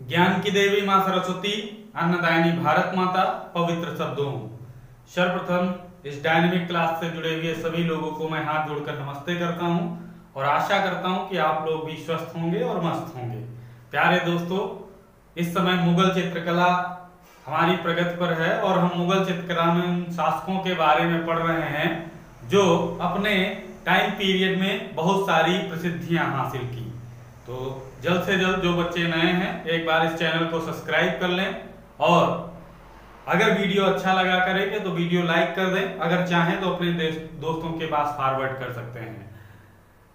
ज्ञान की देवी मां सरस्वती, अन्नदायिनी भारत माता, पवित्र शब्दों। सर्वप्रथम इस डायनेमिक क्लास से जुड़े हुए सभी लोगों को मैं हाथ जोड़कर नमस्ते करता हूं और आशा करता हूं कि आप लोग भी स्वस्थ होंगे और मस्त होंगे। प्यारे दोस्तों, इस समय मुगल चित्रकला हमारी प्रगति पर है और हम मुगल चित्रकला में उन शासकों के बारे में पढ़ रहे हैं जो अपने टाइम पीरियड में बहुत सारी प्रसिद्धियां हासिल की। तो जल्द से जल्द जो बच्चे नए हैं एक बार इस चैनल को सब्सक्राइब कर लें और अगर वीडियो अच्छा लगा करेंगे तो वीडियो लाइक कर दें, अगर चाहें तो अपने दोस्तों के पास फॉरवर्ड कर सकते हैं।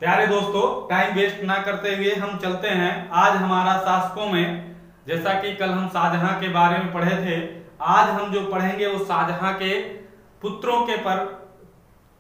प्यारे दोस्तों, टाइम वेस्ट ना करते हुए हम चलते हैं। आज हमारा शासकों में, जैसा कि कल हम शाहजहां के बारे में पढ़े थे, आज हम जो पढ़ेंगे वो शाहजहां के पुत्रों के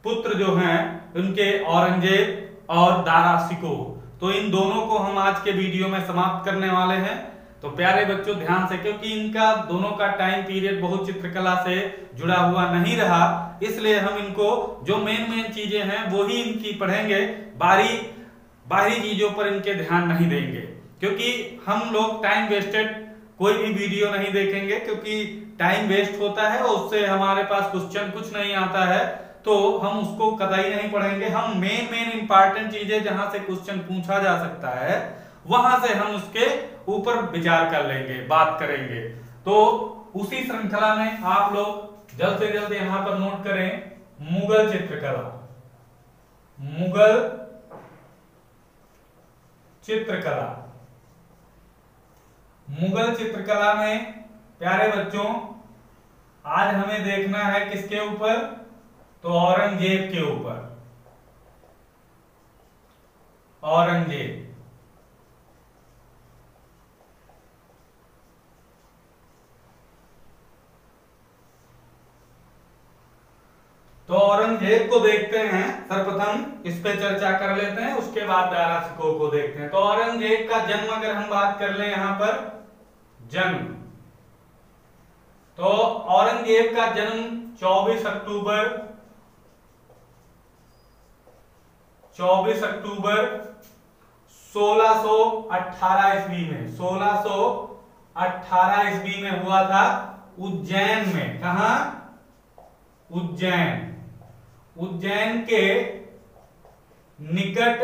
पुत्र जो हैं उनके औरंगजेब और दारा शिकोह। तो इन दोनों को हम आज के वीडियो में समाप्त करने वाले हैं। तो प्यारे बच्चों ध्यान से, क्योंकि इनका दोनों का टाइम पीरियड बहुत चित्रकला से जुड़ा हुआ नहीं रहा, इसलिए हम इनको जो मेन चीजें हैं वो ही इनकी पढ़ेंगे। बाहरी चीजों पर इनके ध्यान नहीं देंगे, क्योंकि हम लोग टाइम वेस्टेड कोई भी वीडियो नहीं देखेंगे, क्योंकि टाइम वेस्ट होता है और उससे हमारे पास क्वेश्चन कुछ नहीं आता है, तो हम उसको कतई नहीं पढ़ेंगे। हम मेन इंपॉर्टेंट चीजें जहां से क्वेश्चन पूछा जा सकता है वहां से हम उसके ऊपर विचार कर लेंगे, बात करेंगे। तो उसी श्रृंखला में आप लोग जल्द से जल्द यहां पर नोट करें मुगल चित्रकला। मुगल चित्रकला, मुगल चित्रकला में प्यारे बच्चों आज हमें देखना है किसके ऊपर, तो औरंगजेब के ऊपर। औरंगजेब, तो औरंगजेब को देखते हैं। सर्वप्रथम इस पे चर्चा कर लेते हैं, उसके बाद दारा शिकोह को देखते हैं। तो औरंगजेब का जन्म अगर हम बात कर लें यहां पर जन्म, तो औरंगजेब का जन्म 24 अक्टूबर 1618 ईस्वी में, 1618 ईस्वी में हुआ था उज्जैन में। कहा? उज्जैन। उज्जैन के निकट,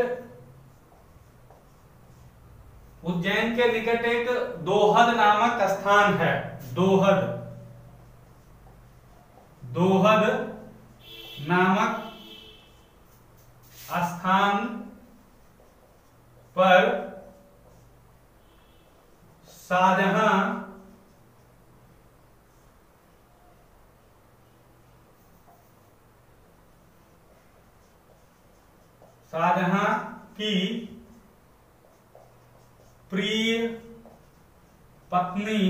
उज्जैन के निकट एक दोहद नामक स्थान है। दोहद, दोहद नामक स्थान पर शाहजहां की प्रिय पत्नी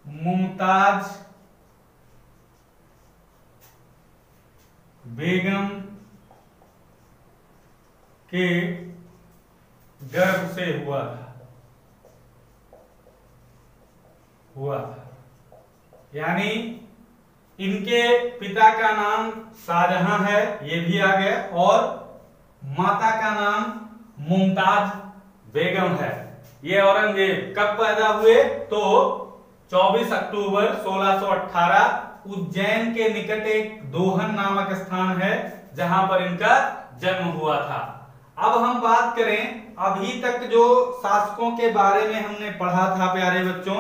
मुमताज बेगम के गर्भ से हुआ था। यानी इनके पिता का नाम शाहजहां है, ये भी आ गया, और माता का नाम मुमताज बेगम है। ये औरंगजेब कब पैदा हुए, तो 24 अक्टूबर 1618 उज्जैन के निकट एक दोहन नामक स्थान है जहां पर इनका जन्म हुआ था। अब हम बात करें, अभी तक जो शासकों के बारे में हमने पढ़ा था प्यारे बच्चों,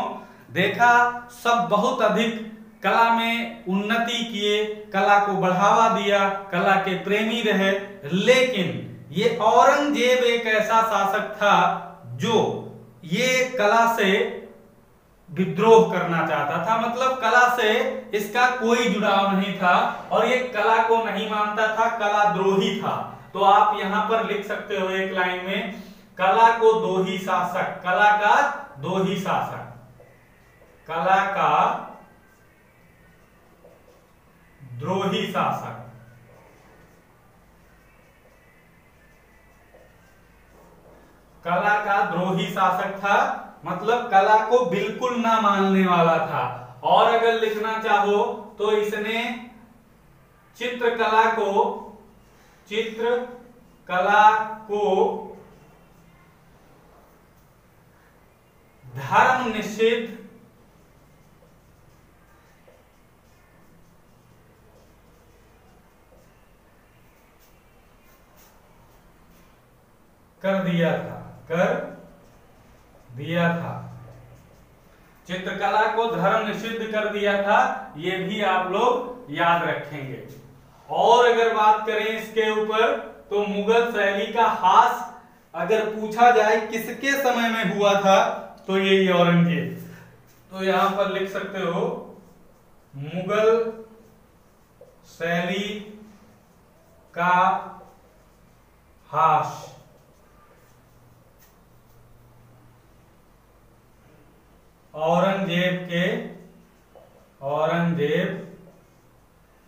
देखा सब बहुत अधिक कला में उन्नति किए, कला को बढ़ावा दिया, कला के प्रेमी रहे। लेकिन ये औरंगजेब एक ऐसा शासक था जो ये कला से विद्रोह करना चाहता था, मतलब कला से इसका कोई जुड़ाव नहीं था और ये कला को नहीं मानता था, कला द्रोही था। तो आप यहां पर लिख सकते हो एक लाइन में, कला को दोही शासक, कला का दोही शासक, कला का द्रोही शासक। कला का द्रोही शासक था, मतलब कला को बिल्कुल ना मानने वाला था। और अगर लिखना चाहो तो इसने चित्रकला धर्म निषेध कर दिया था। चित्रकला को धर्म निषिद्ध कर दिया था, ये भी आप लोग याद रखेंगे। और अगर बात करें इसके ऊपर तो मुगल शैली का हास अगर पूछा जाए किसके समय में हुआ था तो यही औरंगजेब। तो यहां पर लिख सकते हो मुगल शैली का हास औरंगजेब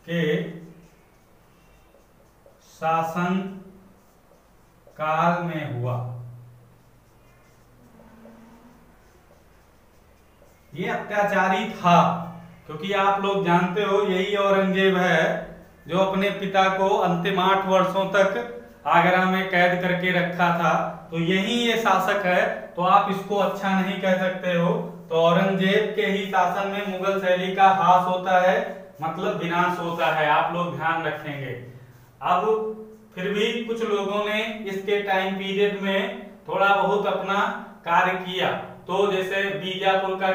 के शासन काल में हुआ। ये अत्याचारी था, क्योंकि आप लोग जानते हो यही औरंगजेब है जो अपने पिता को अंतिम 8 वर्षों तक आगरा में कैद करके रखा था। तो यही ये शासक है, तो आप इसको अच्छा नहीं कह सकते हो। तो औरंगजेब के ही शासन में मुगल शैली का हास होता है, मतलब विनाश होता है। आप लोग ध्यान रखेंगे। अब फिर भी कुछ लोगों ने इसके टाइम पीरियड में थोड़ा बहुत अपना कार्य किया। तो जैसे बीजापुर का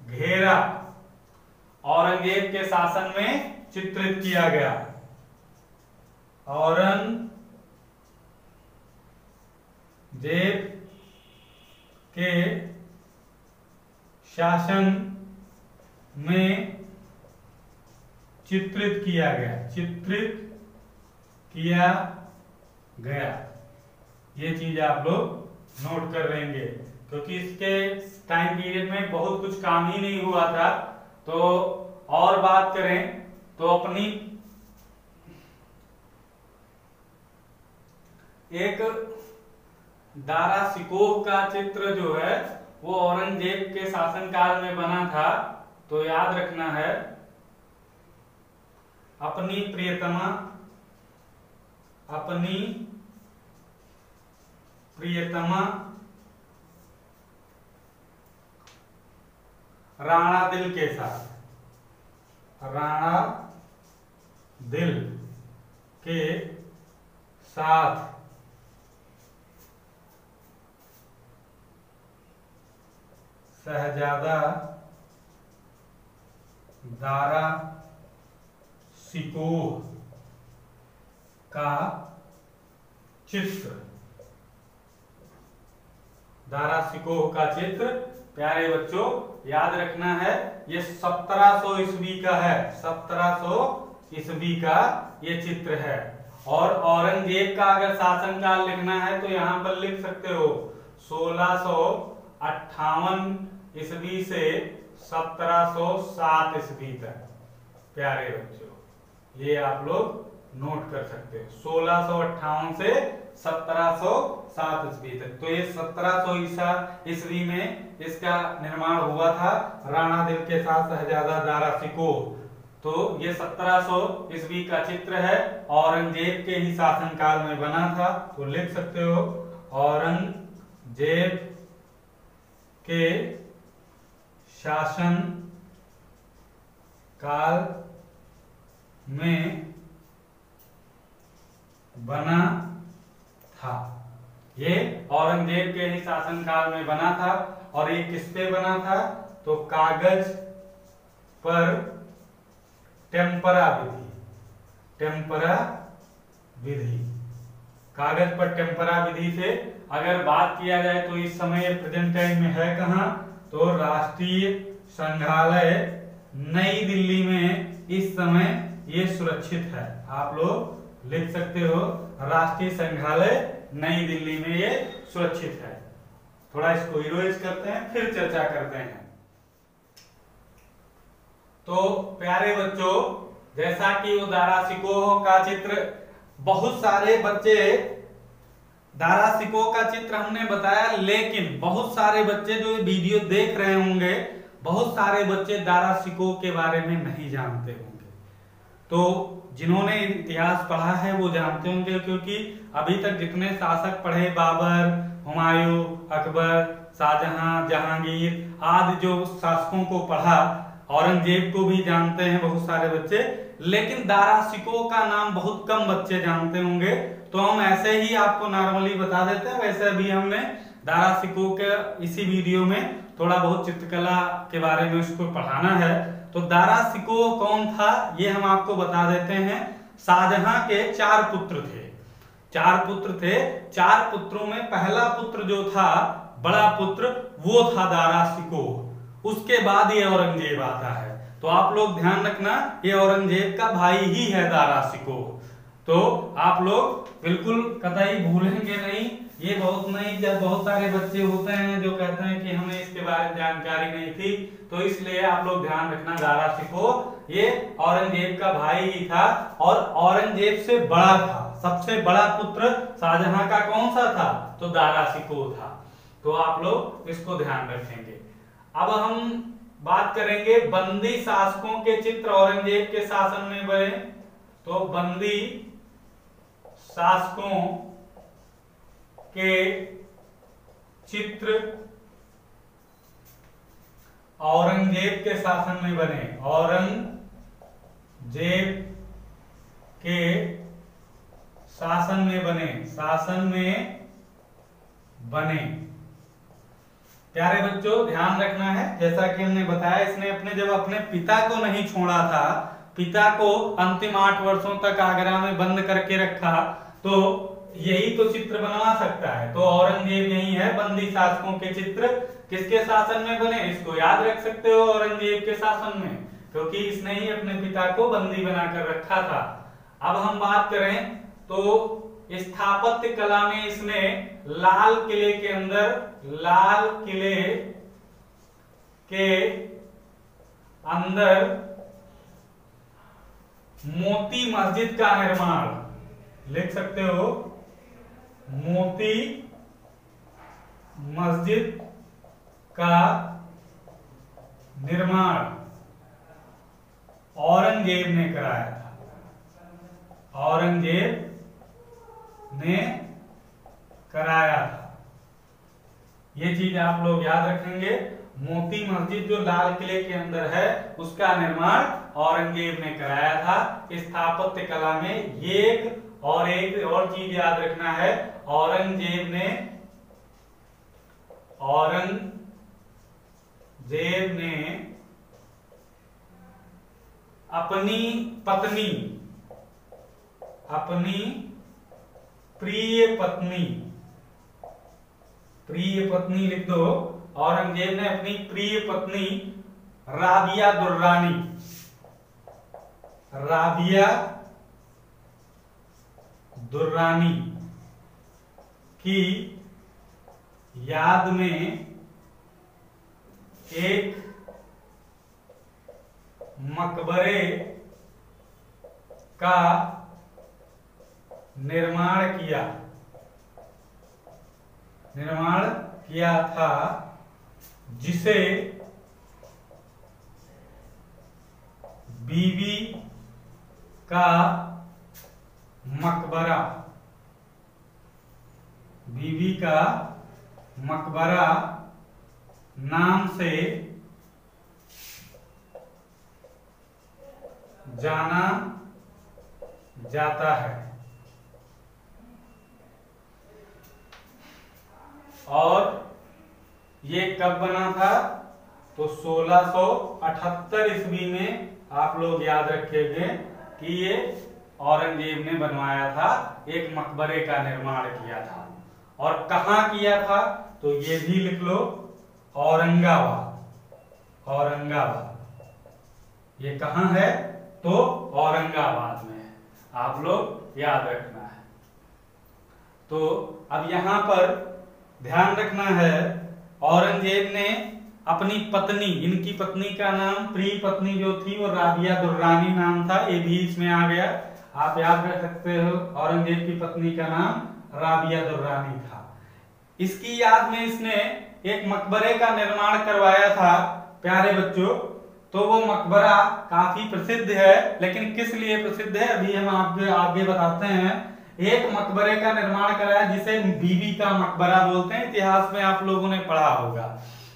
घेरा औरंगजेब के शासन में चित्रित किया गया। औरंगजेब के शासन में चित्रित किया गया। ये चीज आप लोग नोट कर लेंगे, क्योंकि इसके टाइम पीरियड में बहुत कुछ काम ही नहीं हुआ था। तो और बात करें तो अपनी एक दारा शिकोह का चित्र जो है वो औरंगजेब के शासनकाल में बना था। तो याद रखना है, अपनी प्रियतमा राणा दिल के साथ शहजादा दारा शिकोह का चित्र प्यारे बच्चों याद रखना है। ये 1700 ईस्वी का है, 1700 ईस्वी का ये चित्र है। और औरंगजेब का अगर शासनकाल लिखना है तो यहां पर लिख सकते हो 1658 ईस्वी से 1707 ईस्वी तक। प्यारे बच्चों ये आप लोग नोट कर सकते हो, 1658 से 1707 ईस्वी तक। तो ये 1700 ईस्वी में इसका निर्माण हुआ था राणा दिल के साथ शहजादा दारा शिकोह। तो ये 1700 ईस्वी का चित्र है, औरंगजेब के ही शासनकाल में बना था। तो लिख सकते हो औरंगजेब के शासन काल में बना था। ये औरंगजेब के ही शासनकाल में बना था। और ये किस पे बना था? तो कागज पर टेम्परा विधि, कागज पर टेम्परा विधि से अगर बात किया जाए तो इस समय प्रेजेंट टाइम में है कहाँ? तो राष्ट्रीय संग्रहालय नई दिल्ली में इस समय ये सुरक्षित है। आप लोग लिख सकते हो राष्ट्रीय संग्रहालय नई दिल्ली में ये सुरक्षित है। थोड़ा इसको रिवाइज करते हैं फिर चर्चा करते हैं। तो प्यारे बच्चों जैसा कि वो दारा शिकोह का चित्र, बहुत सारे बच्चे दारा शिकोह का चित्र हमने बताया, लेकिन बहुत सारे बच्चे जो वीडियो देख रहे होंगे बहुत सारे बच्चे दारा शिकोह के बारे में नहीं जानते होंगे। तो जिन्होंने इतिहास पढ़ा है वो जानते होंगे, क्योंकि अभी तक जितने शासक पढ़े, बाबर, हुमायूं, अकबर, शाहजहां, जहांगीर आदि जो शासकों को पढ़ा, औरंगजेब को भी जानते हैं बहुत सारे बच्चे, लेकिन दारा शिकोह का नाम बहुत कम बच्चे जानते होंगे। तो हम ऐसे ही आपको नॉर्मली बता देते हैं। वैसे भी हमने दारा शिकोह के इसी वीडियो में थोड़ा बहुत चित्रकला के बारे में उसको पढ़ाना है। तो दारा शिकोह कौन था ये हम आपको बता देते हैं। शाहजहां के 4 पुत्र थे। 4 पुत्र थे। 4 पुत्रों में पहला पुत्र जो था, बड़ा पुत्र, वो था दारा शिकोह। उसके बाद ये औरंगजेब आता है। तो आप लोग ध्यान रखना, ये औरंगजेब का भाई ही है दारा शिकोह। तो आप लोग बिल्कुल कतई भूलेंगे नहीं। ये बहुत सारे बच्चे होते हैं जो कहते हैं कि हमें इसके बारे में जानकारी नहीं थी, तो इसलिए आप लोग ध्यान रखना, दारा शिकोह ये औरंगजेब का भाई ही था और औरंगजेब से बड़ा था। सबसे बड़ा पुत्र शाहजहां का कौन सा था? तो दारा शिकोह था। तो आप लोग इसको ध्यान रखेंगे। अब हम बात करेंगे बंदी शासकों के चित्र औरंगजेब के शासन में बने। तो बंदी शासकों के चित्र औरंगजेब के शासन में बने। औरंगजेब के शासन में बने। प्यारे बच्चों ध्यान रखना है, जैसा कि हमने बताया, इसने जब अपने पिता को नहीं छोड़ा था, पिता को अंतिम 8 वर्षों तक आगरा में बंद करके रखा, तो यही तो चित्र बनवा सकता है। तो औरंगजेब यही है। बंदी शासकों के चित्र किसके शासन में बने? इसको याद रख सकते हो, औरंगजेब के शासन में, क्योंकि इसने ही अपने पिता को बंदी बनाकर रखा था। अब हम बात करें तो स्थापत्य कला में इसने लाल किले के अंदर मोती मस्जिद का निर्माण, लिख सकते हो, मोती मस्जिद का निर्माण औरंगजेब ने कराया था। औरंगजेब ने कराया था। ये चीज आप लोग याद रखेंगे। मोती मस्जिद जो लाल किले के अंदर है, उसका निर्माण औरंगजेब ने कराया था। स्थापत्य कला में एक और चीज याद रखना है, औरंगजेब ने अपनी प्रिय पत्नी लिख दो। औरंगजेब ने अपनी प्रिय पत्नी राबिया दुर्रानी की याद में एक मकबरे का निर्माण किया था, जिसे बीबी का मकबरा नाम से जाना जाता है। और ये कब बना था? तो 1678 ईस्वी में। आप लोग याद रखेंगे कि ये औरंगजेब ने बनवाया था, एक मकबरे का निर्माण किया था। और कहां किया था? तो ये भी लिख लो, औरंगाबाद। ये कहां है? तो औरंगाबाद में है। आप लोग याद रखना है। तो अब यहां पर ध्यान रखना है, औरंगजेब ने अपनी पत्नी, इनकी पत्नी का नाम, प्रिय पत्नी जो थी वो राबिया दुर्रानी नाम था, ये भी इसमें आ गया, आप याद रख सकते हो। औरंगजेब की पत्नी का नाम राबिया दुर्रानी था। इसकी याद में इसने एक मकबरे का निर्माण करवाया था प्यारे बच्चों। तो वो मकबरा काफी प्रसिद्ध है। लेकिन किस लिए प्रसिद्ध है अभी हम आपके आगे बताते हैं। एक मकबरे का निर्माण कराया जिसे बीबी का मकबरा बोलते हैं, इतिहास में आप लोगों ने पढ़ा होगा।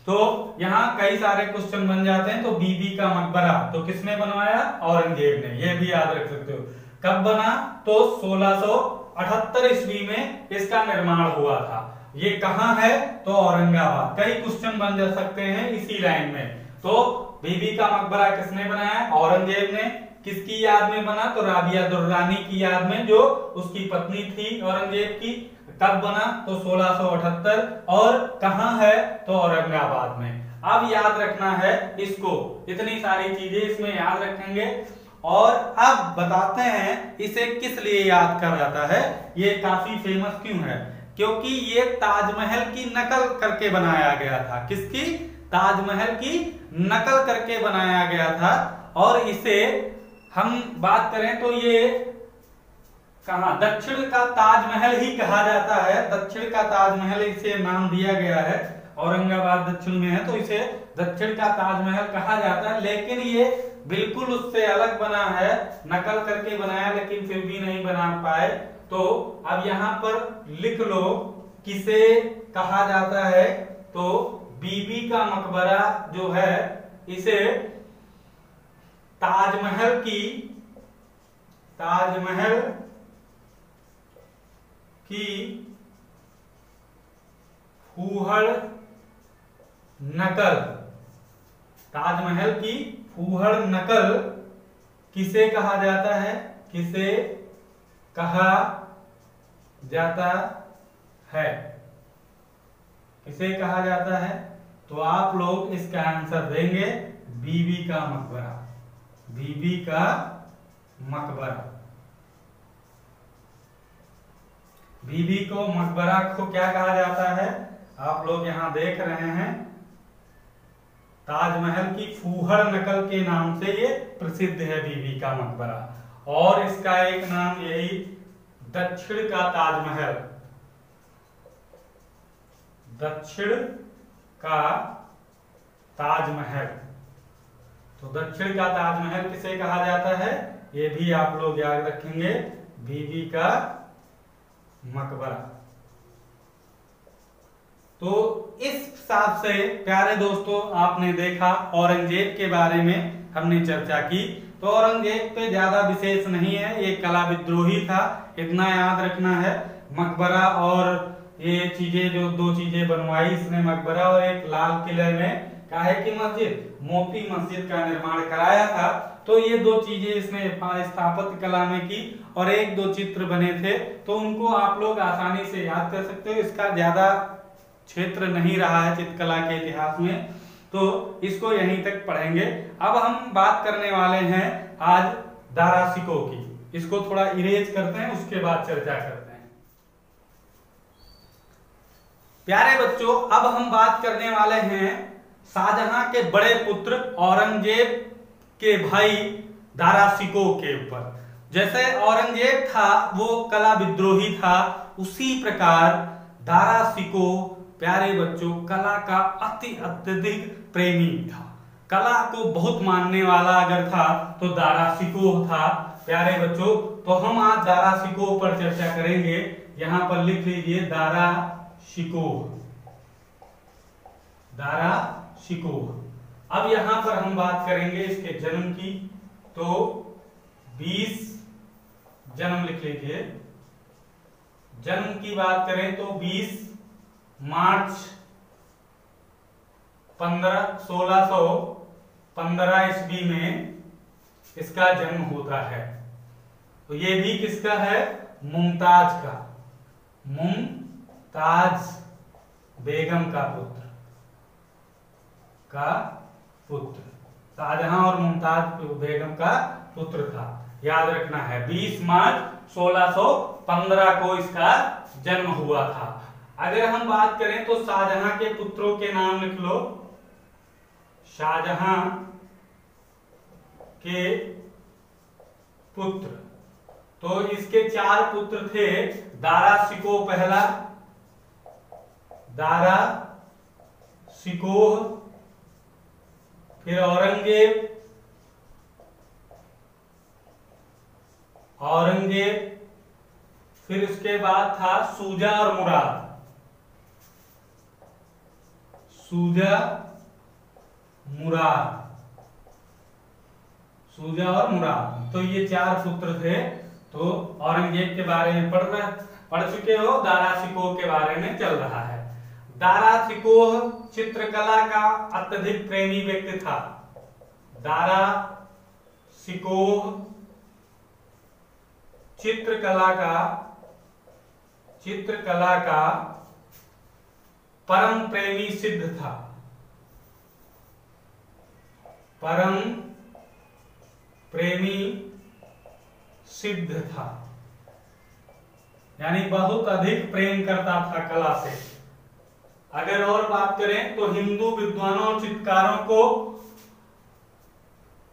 तो यहाँ कई सारे क्वेश्चन बन जाते हैं। तो बीबी का मकबरा तो किसने बनवाया? औरंगजेब ने। ये भी याद रख सकते हो। कब बना? तो 1678 ईस्वी में इसका निर्माण हुआ था। ये कहाँ है? तो औरंगाबाद। कई क्वेश्चन बन जा सकते हैं इसी लाइन में। तो बीबी का मकबरा किसने बनाया? औरंगजेब ने। किसकी याद में बना? तो राबिया दुर्रानी की याद में, जो उसकी पत्नी थी औरंगजेब की। कब बना? तो 1678। और कहां है? तो औरंगाबाद में। अब याद रखना है इसको, इतनी सारी चीजें इसमें याद रखेंगे। और अब बताते हैं इसे किस लिए याद कर जाता है, ये काफी फेमस क्यों है? क्योंकि ये ताजमहल की नकल करके बनाया गया था। किसकी? ताजमहल की नकल करके बनाया गया था। और इसे हम बात करें तो ये कहां? दक्षिण का ताजमहल ही कहा जाता है। दक्षिण का ताजमहल इसे नाम दिया गया है। औरंगाबाद दक्षिण में है तो इसे दक्षिण का ताजमहल कहा जाता है। लेकिन ये बिल्कुल उससे अलग बना है, नकल करके बनाया, लेकिन फिर भी नहीं बना पाए। तो अब यहां पर लिख लो किसे कहा जाता है। तो बीबी का मकबरा जो है इसे ताजमहल की फूहड़ नकल, ताजमहल की फूहड़ नकल किसे कहा जाता है? किसे कहा जाता है? किसे कहा जाता है? तो आप लोग इसका आंसर देंगे बीबी का मकबरा। बीबी का मकबरा। बीबी को मकबरा को क्या कहा जाता है? आप लोग यहां देख रहे हैं, ताजमहल की फूहड़ नकल के नाम से ये प्रसिद्ध है बीबी का मकबरा। और इसका एक नाम यही दक्षिण का ताजमहल, दक्षिण का ताजमहल। तो दक्षिण का ताजमहल किसे कहा जाता है? ये भी आप लोग याद रखेंगे, बीबी का मकबरा। तो इस हिसाब से प्यारे दोस्तों आपने देखा, औरंगजेब के बारे में हमने चर्चा की। तो औरंगजेब पे ज्यादा विशेष नहीं है, ये कला विद्रोही था, इतना याद रखना है। मकबरा और ये चीजें, जो दो चीजें बनवाई इसने, मकबरा और एक लाल किले में काहे की मस्जिद, मोती मस्जिद का निर्माण कराया था। तो ये दो चीजें इसने स्थापत्य कला में की और एक दो चित्र बने थे। तो उनको आप लोग आसानी से याद कर सकते हो। इसका ज्यादा क्षेत्र नहीं रहा है चित्रकला के इतिहास में, तो इसको यहीं तक पढ़ेंगे। अब हम बात करने वाले हैं आज दारा शिकोह की। इसको थोड़ा इरेज करते हैं, उसके बाद चर्चा करते हैं। प्यारे बच्चों, अब हम बात करने वाले हैं शाहजहां के बड़े पुत्र औरंगजेब के भाई दारा शिकोह के ऊपर। जैसे औरंगजेब था वो कला विद्रोही था, उसी प्रकार दारा शिकोह प्यारे बच्चों कला का अत्यधिक प्रेमी था। कला को बहुत मानने वाला अगर था तो दारा शिकोह था प्यारे बच्चों। तो हम आज दारा शिकोह पर चर्चा करेंगे। यहां पर लिख लीजिए दारा शिकोह, दारा शिकोह। अब यहां पर हम बात करेंगे इसके जन्म की। तो 20 जन्म लिख लीजिए। जन्म की बात करें तो 20 मार्च 1615 ईस्वी में इसका जन्म होता है। तो ये भी किसका है? मुमताज का, मुमताज बेगम का पुत्र, शाहजहां और मुमताज बेगम का पुत्र था। याद रखना है 20 मार्च 1615 को इसका जन्म हुआ था। अगर हम बात करें तो शाहजहां के पुत्रों के नाम लिख लो। शाहजहां के पुत्र, तो इसके 4 पुत्र थे। दारा शिकोह पहला, दारा शिकोह फिर औरंगजेब, फिर उसके बाद था सूजा और मुराद, सूजा और मुराद। तो ये 4 सूत्र थे। तो औरंगजेब के बारे में पढ़ चुके हो, दारा शिकोह के बारे में चल रहा है। दारा शिकोह चित्रकला का अत्यधिक प्रेमी व्यक्ति था। दारा शिकोह चित्रकला का परम प्रेमी सिद्ध था। परम प्रेमी सिद्ध था, यानी बहुत अधिक प्रेम करता था कला से। अगर और बात करें तो हिंदू विद्वानों और चित्रकारों को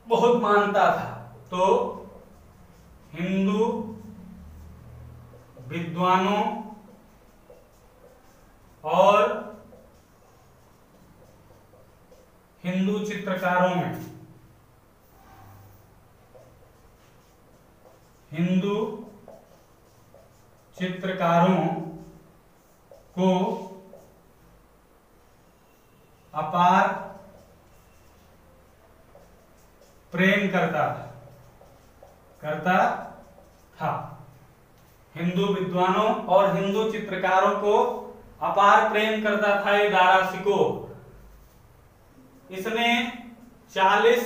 बहुत मानता था। तो हिंदू विद्वानों और हिंदू चित्रकारों में, हिंदू चित्रकारों को अपार प्रेम करता था। हिंदू विद्वानों और हिंदू चित्रकारों को अपार प्रेम करता था ये दारा शिकोह। इसने 40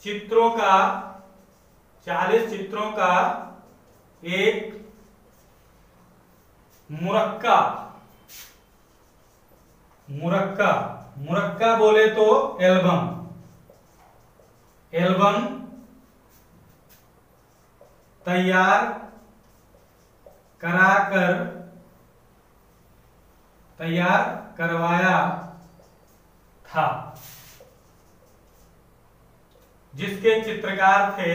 चित्रों का एक मुरक्का बोले तो एल्बम तैयार करवाया था, जिसके चित्रकार थे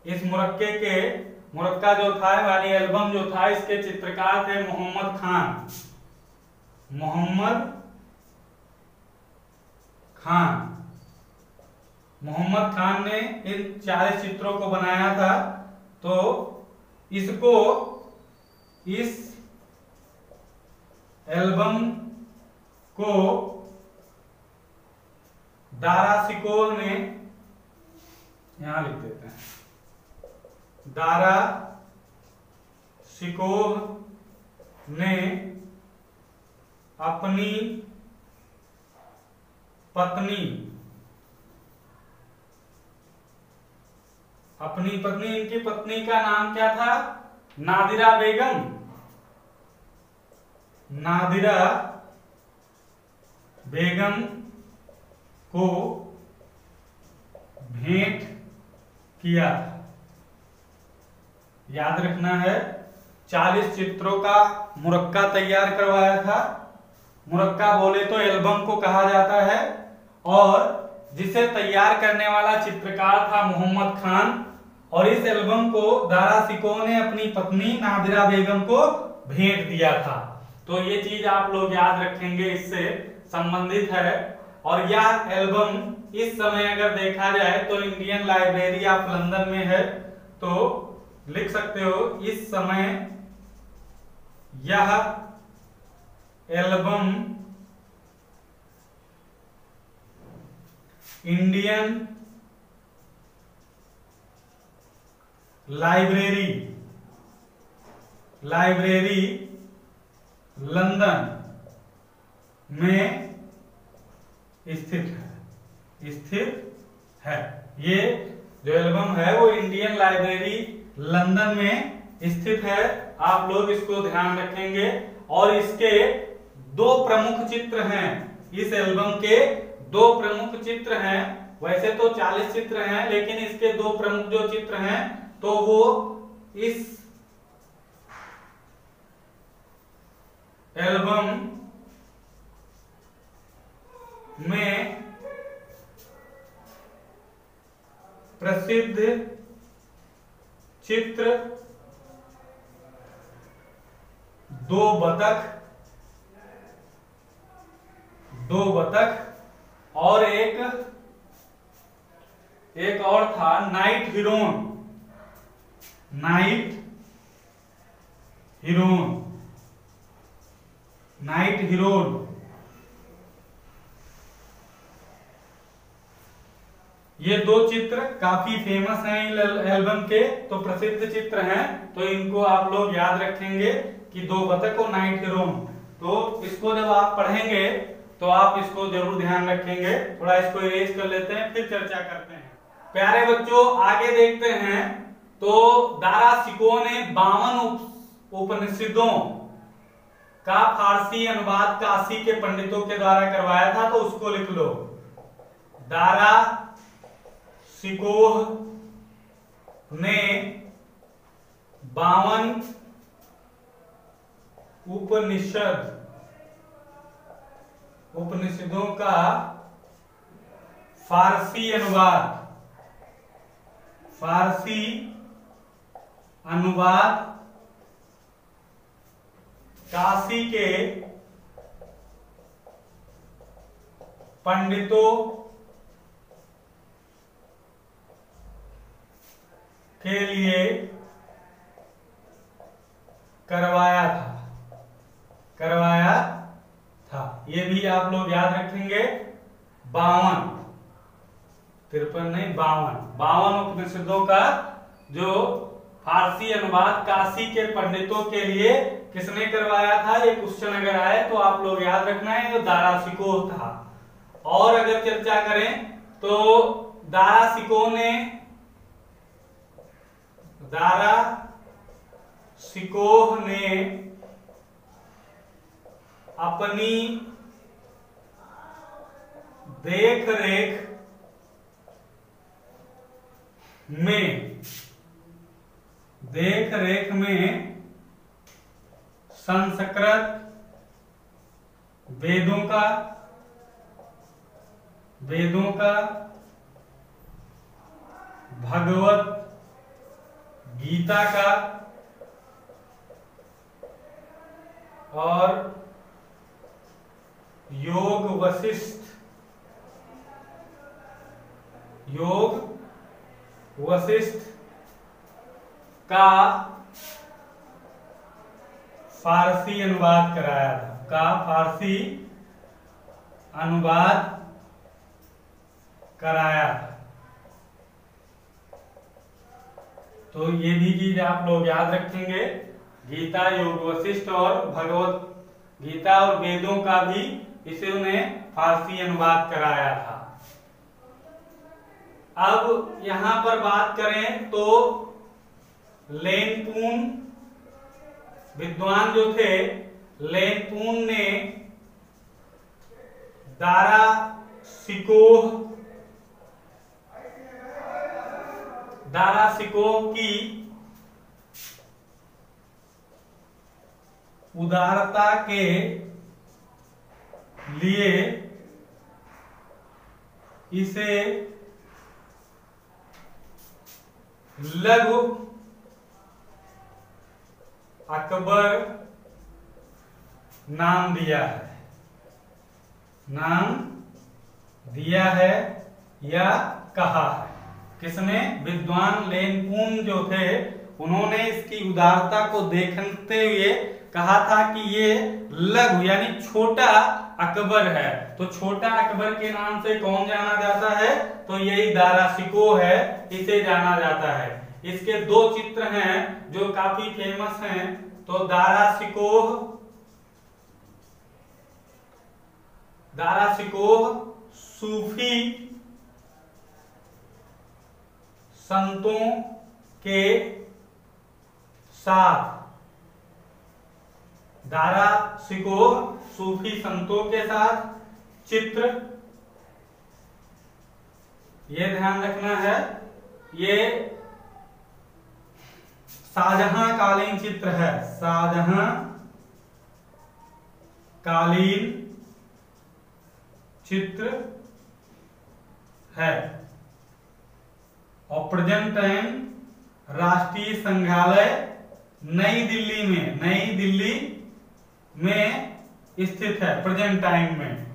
इस मुरक्का जो था वाली एल्बम जो था, इसके चित्रकार थे मोहम्मद खान ने इन 40 चित्रों को बनाया था। तो इसको, इस एल्बम को दारा शिकोह ने, यहां लिख देते हैं, दारा शिकोह ने अपनी पत्नी, इनकी पत्नी का नाम क्या था? नादिरा बेगम को भेंट किया। याद रखना है, 40 चित्रों का मुरक्का तैयार करवाया था। मुरक्का बोले तो एल्बम को कहा जाता है, और जिसे तैयार करने वाला चित्रकार था मोहम्मद खान, और इस एल्बम को दारा शिकोह ने अपनी पत्नी नादिरा बेगम को भेंट दिया था। तो ये चीज आप लोग याद रखेंगे, इससे संबंधित है। और यह एल्बम इस समय अगर देखा जाए तो इंडियन लाइब्रेरी ऑफ लंदन में है। तो लिख सकते हो, इस समय यह एल्बम इंडियन लाइब्रेरी लंदन में स्थित है। ये जो एल्बम है वो इंडियन लाइब्रेरी लंदन में स्थित है। आप लोग इसको ध्यान रखेंगे। और इसके 2 प्रमुख चित्र हैं, इस एल्बम के 2 प्रमुख चित्र हैं। वैसे तो 40 चित्र हैं, लेकिन इसके 2 प्रमुख जो चित्र हैं तो वो इस एल्बम में प्रसिद्ध चित्र 2 बतख 2 बतख और एक और था नाइट हिरोन। नाइट हिरोन ये 2 चित्र काफी फेमस हैं एल्बम के, तो प्रसिद्ध चित्र हैं, तो इनको आप लोग याद रखेंगे कि 2 बतख और नाइट हिरोन। तो इसको जब आप पढ़ेंगे तो आप इसको जरूर ध्यान रखेंगे। थोड़ा इसको इरेज कर लेते हैं, फिर चर्चा करते हैं। प्यारे बच्चों, आगे देखते हैं। तो दारा शिकोह ने 52 उपनिषदों का फारसी अनुवाद काशी के पंडितों के द्वारा करवाया था, तो उसको लिख लो। दारा शिकोह ने 52 उपनिषदों का फारसी अनुवाद काशी के पंडितों के लिए करवाया था। ये भी आप लोग याद रखेंगे। 52 53 नहीं 52 उपनिषदों का जो फारसी अनुवाद काशी के पंडितों के लिए किसने करवाया था, ये क्वेश्चन अगर आए तो आप लोग याद रखना है, जो दारा शिकोह था। और अगर चर्चा करें तो दारा शिकोह ने अपनी देख रेख में संस्कृत वेदों का भगवत गीता का और योग वशिष्ठ का फारसी अनुवाद कराया था। तो ये भी चीज आप लोग याद रखेंगे। गीता, योग वशिष्ठ और भगवत गीता और वेदों का भी इसने फारसी अनुवाद कराया था। अब यहां पर बात करें तो लेनपून विद्वान जो थे, लेनपून ने दारा शिकोह की उदारता के लिए इसे लघु अकबर नाम दिया है या कहा है। किसने? विद्वान लेनपून जो थे, उन्होंने इसकी उदारता को देखते हुए कहा था कि ये लघु यानी छोटा अकबर है। तो छोटा अकबर के नाम से कौन जाना जाता है? तो यही दारा शिकोह है, इसे जाना जाता है। इसके 2 चित्र हैं जो काफी फेमस हैं। तो दारा शिकोह सूफी संतों के साथ, दारा शिकोह सूफी संतों के साथ चित्र, ये ध्यान रखना है, ये शाहजहां कालीन चित्र है। शाहजहां कालीन चित्र है और प्रेजेंट टाइम राष्ट्रीय संग्रहालय नई दिल्ली में स्थित है। प्रेजेंट टाइम में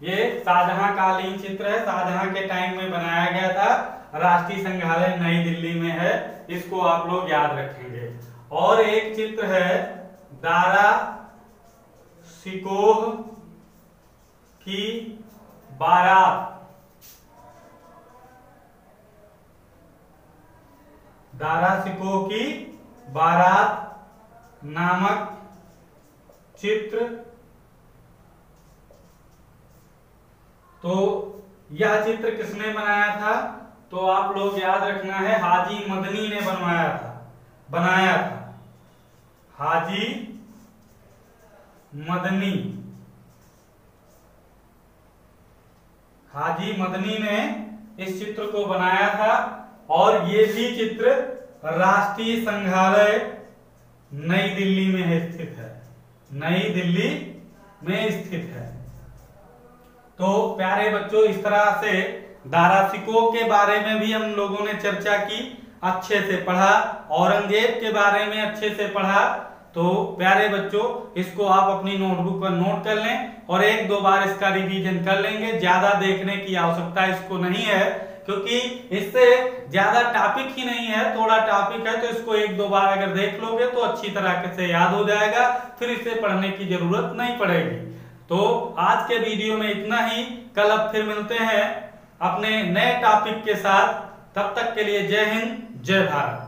ये शाहजहां-कालीन चित्र है, शाहजहां के टाइम में बनाया गया था। राष्ट्रीय संग्रहालय नई दिल्ली में है, इसको आप लोग याद रखेंगे। और एक चित्र है दारा शिकोह की बारात। दारा शिकोह की बारात नामक चित्र। तो यह चित्र किसने बनाया था? तो आप लोग याद रखना है, हाजी मदनी ने बनाया था। हाजी मदनी ने इस चित्र को बनाया था। और ये भी चित्र राष्ट्रीय संग्रहालय नई दिल्ली में स्थित है। नई दिल्ली में स्थित है। तो प्यारे बच्चों, इस तरह से दारा शिकोह के बारे में भी हम लोगों ने चर्चा की, अच्छे से पढ़ा। औरंगजेब के बारे में अच्छे से पढ़ा। तो प्यारे बच्चों, इसको आप अपनी नोटबुक पर नोट कर लें और एक दो बार इसका रिवीजन कर लेंगे। ज्यादा देखने की आवश्यकता इसको नहीं है, क्योंकि इससे ज्यादा टॉपिक ही नहीं है, थोड़ा टॉपिक है। तो इसको एक दो बार अगर देख लोगे तो अच्छी तरह से याद हो जाएगा, फिर इसे पढ़ने की जरूरत नहीं पड़ेगी। तो आज के वीडियो में इतना ही। कल अब फिर मिलते हैं अपने नए टॉपिक के साथ। तब तक के लिए जय हिंद, जय भारत।